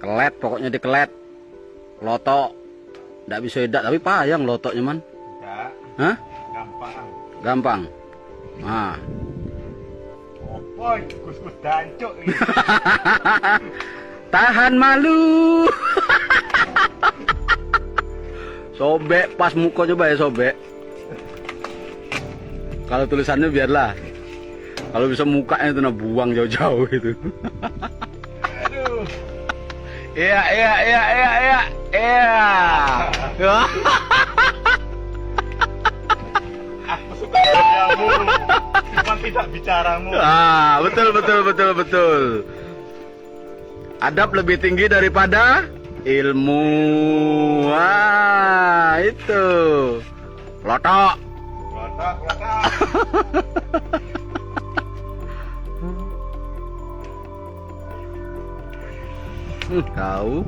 Kelet, pokoknya dikelet. Lotok. Nggak bisa edak, tapi payang lotoknya man. Enggak. Hah? Gampang. Gampang. Nah. Opo kus-kus dancuk ini. Tahan malu. Sobek pas muka coba ya sobek. Kalau tulisannya biarlah. Kalau bisa mukanya itu nah buang jauh-jauh itu. Aduh. Iya. Aku suka kamu. Cuma tidak bicaramu. Ah, betul. Adab lebih tinggi daripada ilmu. Wah, itu. Lotok. Lotok. Kau.